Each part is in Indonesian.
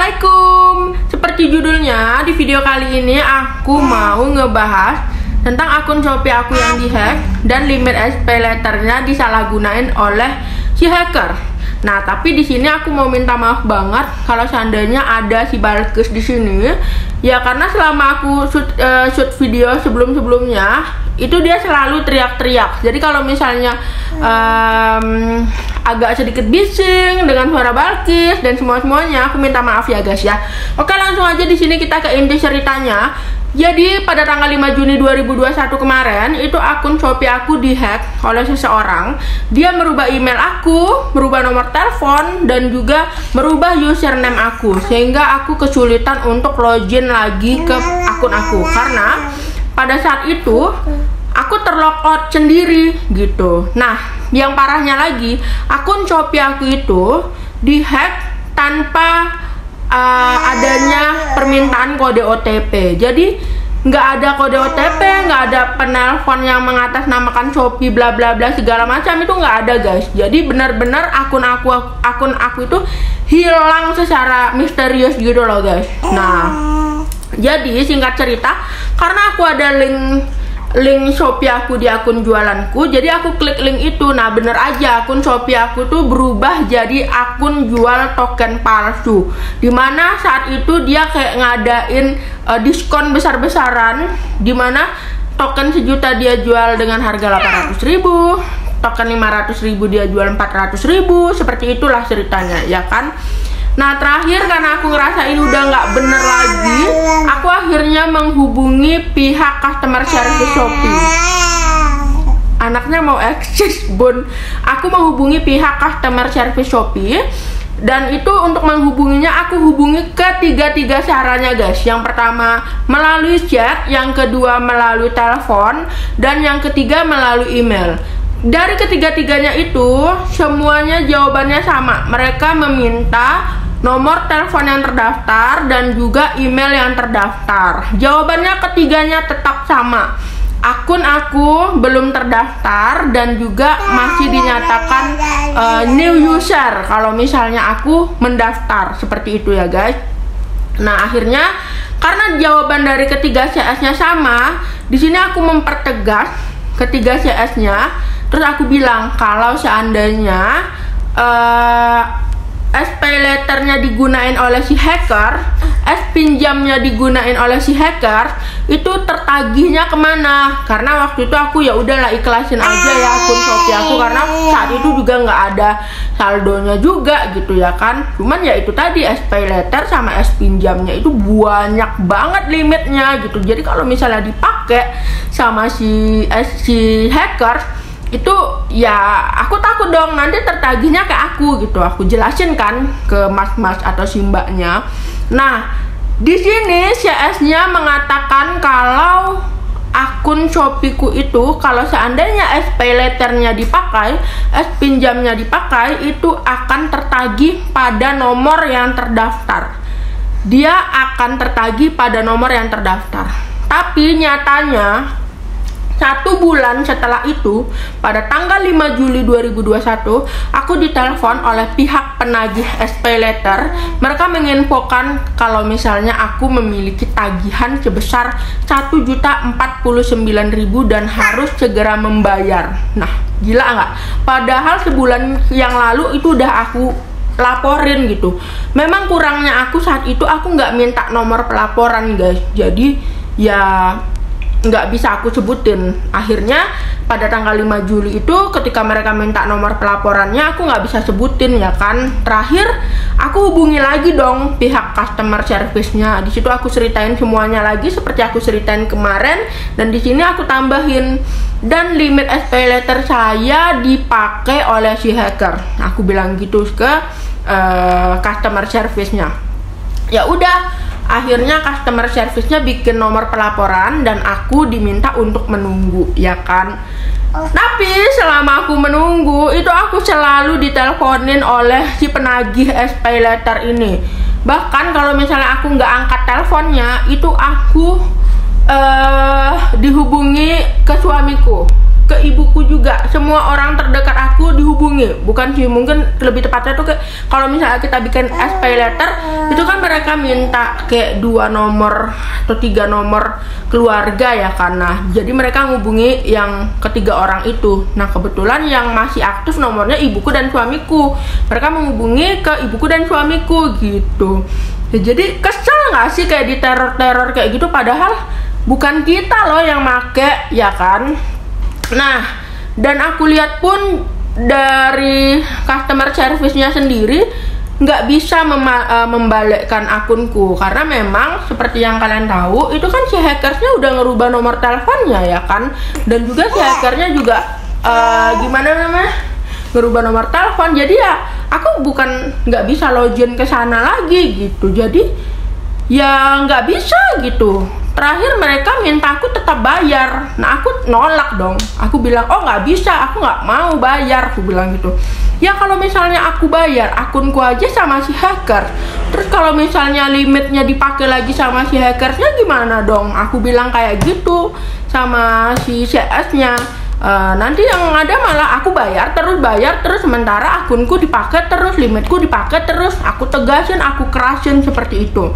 Assalamualaikum. Seperti judulnya, di video kali ini aku mau ngebahas tentang akun Shopee aku yang dihack dan limit SP letternya disalahgunain oleh si hacker. Nah, tapi di sini aku mau minta maaf banget kalau seandainya ada si Balkis di sini. Ya karena selama aku shoot video sebelum-sebelumnya itu dia selalu teriak-teriak. Jadi kalau misalnya agak sedikit bising dengan suara Balkis dan semuanya, aku minta maaf ya guys ya. Oke, langsung aja di sini kita ke inti ceritanya. Jadi pada tanggal 5 Juni 2021 kemarin itu akun Shopee aku dihack oleh seseorang. Dia merubah email aku, merubah nomor telepon, dan juga merubah username aku, sehingga aku kesulitan untuk login lagi ke akun aku karena pada saat itu aku terlogout sendiri gitu. Nah, yang parahnya lagi, akun Shopee aku itu dihack tanpa adanya permintaan kode OTP. Jadi nggak ada kode OTP, nggak ada penelpon yang mengatasnamakan Shopee bla bla bla segala macam, itu nggak ada guys. Jadi benar-benar akun aku itu hilang secara misterius gitu loh guys. Nah, jadi singkat cerita, karena aku ada link Shopee aku di akun jualanku, jadi aku klik link itu. Nah, bener aja akun Shopee aku tuh berubah jadi akun jual token palsu, dimana saat itu dia kayak ngadain diskon besar-besaran, dimana token 1 juta dia jual dengan harga 800.000, token 500.000 dia jual 400.000, seperti itulah ceritanya ya kan. Nah, terakhir karena aku ngerasa ini udah nggak bener lagi, aku akhirnya menghubungi pihak customer service Shopee. Anaknya mau eksis bun. Aku menghubungi pihak customer service Shopee, dan itu untuk menghubunginya aku hubungi ketiga caranya guys. Yang pertama melalui chat, yang kedua melalui telepon, dan yang ketiga melalui email. Dari ketiga-tiganya itu semuanya jawabannya sama. Mereka meminta nomor telepon yang terdaftar dan juga email yang terdaftar. Jawabannya ketiganya tetap sama. Akun aku belum terdaftar dan juga masih dinyatakan new user kalau misalnya aku mendaftar, seperti itu ya guys. Nah, akhirnya karena jawaban dari ketiga CS-nya sama, di sini aku mempertegas ketiga CS-nya. Terus aku bilang kalau seandainya SP letternya digunain oleh si hacker, pinjamnya digunain oleh si hacker, itu tertagihnya kemana? Karena waktu itu aku ya udahlah ikhlasin aja ya akun Shopee aku, karena saat itu juga nggak ada saldonya juga gitu ya kan. Cuman ya itu tadi SP letter sama pinjamnya itu banyak banget limitnya gitu. Jadi kalau misalnya dipakai sama si hacker itu ya aku takut dong nanti tertagihnya ke aku gitu. Aku jelasin kan ke mas-mas atau si mbaknya. Nah, di sini CS-nya mengatakan kalau akun Shopee-ku itu kalau seandainya SP letternya dipakai, pinjamnya dipakai, itu akan tertagih pada nomor yang terdaftar. Dia akan tertagih pada nomor yang terdaftar. Tapi nyatanya 1 bulan setelah itu, pada tanggal 5 Juli 2021, aku ditelepon oleh pihak penagih SP letter. Mereka menginfokan kalau misalnya aku memiliki tagihan sebesar 1.049.000 dan harus segera membayar. Nah, gila nggak? Padahal sebulan yang lalu itu udah aku laporin gitu. Memang kurangnya aku saat itu aku nggak minta nomor pelaporan guys. Jadi ya nggak bisa aku sebutin. Akhirnya pada tanggal 5 Juli itu ketika mereka minta nomor pelaporannya, aku nggak bisa sebutin ya kan. Terakhir aku hubungi lagi dong pihak customer service-nya. Di situ aku ceritain semuanya lagi seperti aku ceritain kemarin, dan di sini aku tambahin dan limit SP letter saya dipakai oleh si hacker. Aku bilang gitu ke customer service-nya. Ya udah, akhirnya customer service-nya bikin nomor pelaporan dan aku diminta untuk menunggu ya kan. Tapi selama aku menunggu itu aku selalu diteleponin oleh si penagih SP letter ini. Bahkan kalau misalnya aku nggak angkat teleponnya, itu aku dihubungi ke suamiku. ke ibuku juga. Semua orang terdekat aku dihubungi, bukan sih, mungkin lebih tepatnya tuh kalau misalnya kita bikin SP letter itu kan mereka minta kayak 2 nomor atau 3 nomor keluarga ya kan. Nah jadi mereka ngubungi yang ketiga orang itu. Nah kebetulan yang masih aktif nomornya ibuku dan suamiku, mereka menghubungi ke ibuku dan suamiku gitu ya. Jadi kesel nggak sih kayak di teror kayak gitu, padahal bukan kita loh yang make ya kan. Nah, dan aku lihat pun dari customer service-nya sendiri nggak bisa membalikkan akunku, karena memang seperti yang kalian tahu itu kan si hackersnya udah ngerubah nomor teleponnya ya kan, dan juga si hackernya juga gimana namanya, ngerubah nomor telepon. Jadi ya aku bukan nggak bisa login ke sana lagi gitu, jadi ya nggak bisa gitu. Terakhir mereka minta aku tetap bayar. Nah aku nolak dong, aku bilang oh nggak bisa, aku nggak mau bayar, aku bilang gitu. Ya kalau misalnya aku bayar akunku aja sama si hacker, terus kalau misalnya limitnya dipakai lagi sama si hackersnya gimana dong, aku bilang kayak gitu sama si CS-nya. Nanti yang ada malah aku bayar terus sementara akunku dipakai terus, limitku dipakai terus. Aku tegasin, aku kerasin seperti itu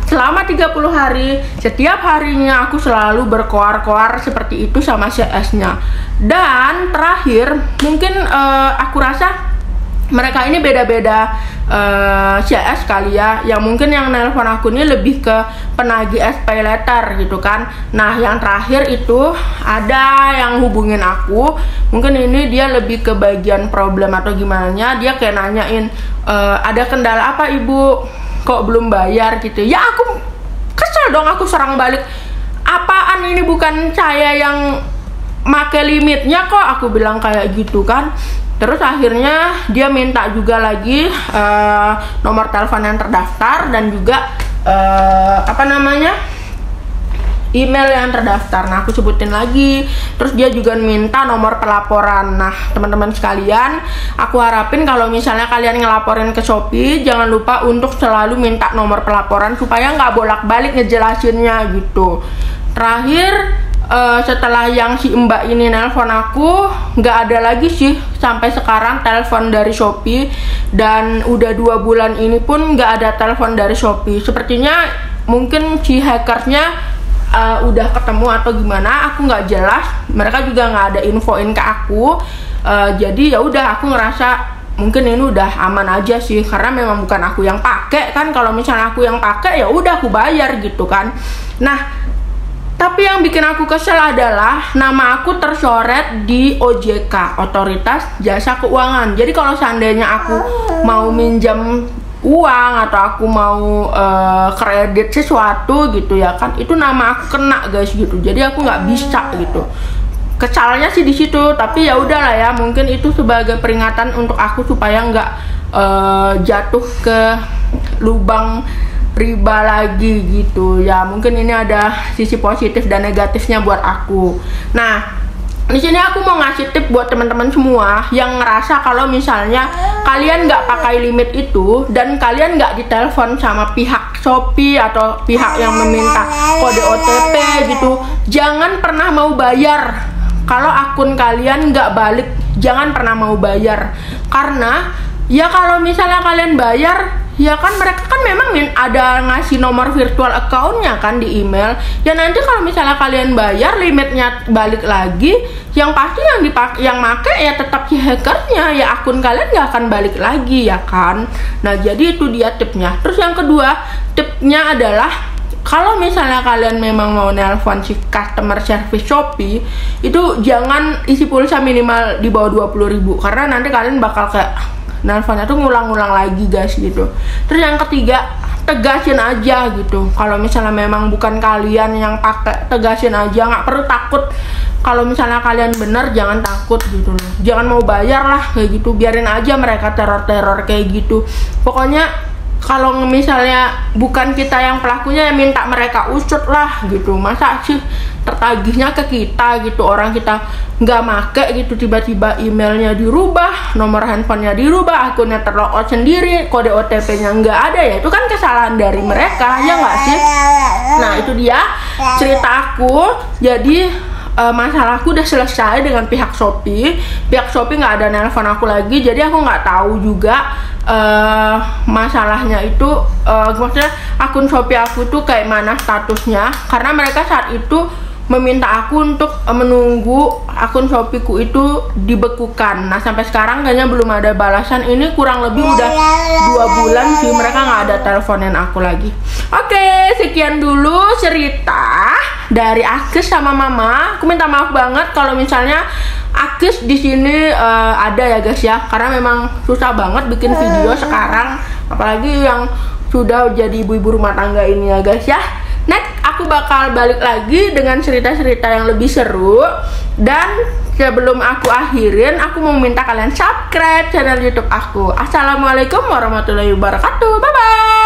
selama 30 hari. Setiap harinya aku selalu berkoar-koar seperti itu sama CS-nya. Dan terakhir mungkin aku rasa mereka ini beda-beda CS kali ya, yang mungkin yang nelpon aku ini lebih ke penagih SP letter gitu kan. Nah yang terakhir itu ada yang hubungin aku, mungkin ini dia lebih ke bagian problem atau gimana, dia kayak nanyain ada kendala apa ibu, kok belum bayar gitu ya. Aku kesel dong, aku serang balik, apaan ini, bukan saya yang make limitnya kok, aku bilang kayak gitu kan. Terus akhirnya dia minta juga lagi nomor telepon yang terdaftar dan juga email yang terdaftar. Nah aku sebutin lagi. Terus dia juga minta nomor pelaporan. Nah teman-teman sekalian, aku harapin kalau misalnya kalian ngelaporin ke Shopee, jangan lupa untuk selalu minta nomor pelaporan supaya nggak bolak-balik ngejelasinnya gitu. Terakhir setelah yang si mbak ini nelpon aku, nggak ada lagi sih sampai sekarang telepon dari Shopee, dan udah 2 bulan ini pun nggak ada telepon dari Shopee. Sepertinya mungkin si hackersnya udah ketemu atau gimana, aku nggak jelas. Mereka juga nggak ada infoin ke aku. Jadi ya udah, aku ngerasa mungkin ini udah aman aja sih, karena memang bukan aku yang pakai kan. Kalau misalnya aku yang pakai ya udah aku bayar gitu kan. Nah tapi yang bikin aku kesel adalah nama aku tercoret di OJK, Otoritas Jasa Keuangan. Jadi kalau seandainya aku mau minjam uang atau aku mau kredit sesuatu gitu ya kan, itu nama aku kena guys gitu. Jadi aku nggak bisa gitu. Kesalnya sih di situ, tapi ya udahlah ya, mungkin itu sebagai peringatan untuk aku supaya nggak jatuh ke lubang riba lagi gitu ya. Mungkin ini ada sisi positif dan negatifnya buat aku. Nah di sini aku mau ngasih tip buat teman-teman semua yang ngerasa kalau misalnya kalian nggak pakai limit itu dan kalian nggak ditelepon sama pihak Shopee atau pihak yang meminta kode OTP gitu, jangan pernah mau bayar. Kalau akun kalian nggak balik, jangan pernah mau bayar. Karena ya kalau misalnya kalian bayar, ya kan mereka kan memang ada ngasih nomor virtual account-nya kan di email. Ya nanti kalau misalnya kalian bayar, limitnya balik lagi, yang pasti yang make ya tetap si hackernya, ya akun kalian nggak akan balik lagi ya kan. Nah jadi itu dia tipnya. Terus yang kedua, tipnya adalah kalau misalnya kalian memang mau nelpon si customer service Shopee, itu jangan isi pulsa minimal di bawah 20.000, karena nanti kalian bakal kayak nelfonnya tuh ngulang-ngulang lagi guys gitu. Terus yang ketiga, tegasin aja gitu. Kalau misalnya memang bukan kalian yang pakai, tegasin aja, nggak perlu takut. Kalau misalnya kalian bener, jangan takut gitu loh. Jangan mau bayar lah kayak gitu, biarin aja mereka teror-teror kayak gitu. Pokoknya kalau misalnya bukan kita yang pelakunya, ya minta mereka usut lah gitu. Masa sih tertagihnya ke kita gitu, orang kita nggak make gitu, tiba-tiba emailnya dirubah, nomor handphonenya dirubah, akunnya terlogout sendiri, kode OTP-nya nggak ada, ya itu kan kesalahan dari mereka, ya nggak sih? Nah itu dia cerita aku. Jadi masalahku udah selesai dengan pihak Shopee. Pihak Shopee nggak ada nelpon aku lagi, jadi aku nggak tahu juga masalahnya itu maksudnya akun Shopee aku tuh kayak mana statusnya, karena mereka saat itu meminta aku untuk menunggu akun Shopee-ku itu dibekukan. Nah sampai sekarang kayaknya belum ada balasan. Ini kurang lebih udah 2 bulan sih mereka nggak ada teleponin aku lagi. Oke, sekian dulu cerita dari Agnes sama Mama. Aku minta maaf banget kalau misalnya Agnes di sini ada ya guys ya, karena memang susah banget bikin video sekarang, apalagi yang sudah jadi ibu-ibu rumah tangga ini ya guys ya. Next aku bakal balik lagi dengan cerita-cerita yang lebih seru. Dan sebelum aku akhirin, aku mau minta kalian subscribe channel YouTube aku. Assalamualaikum warahmatullahi wabarakatuh. Bye bye.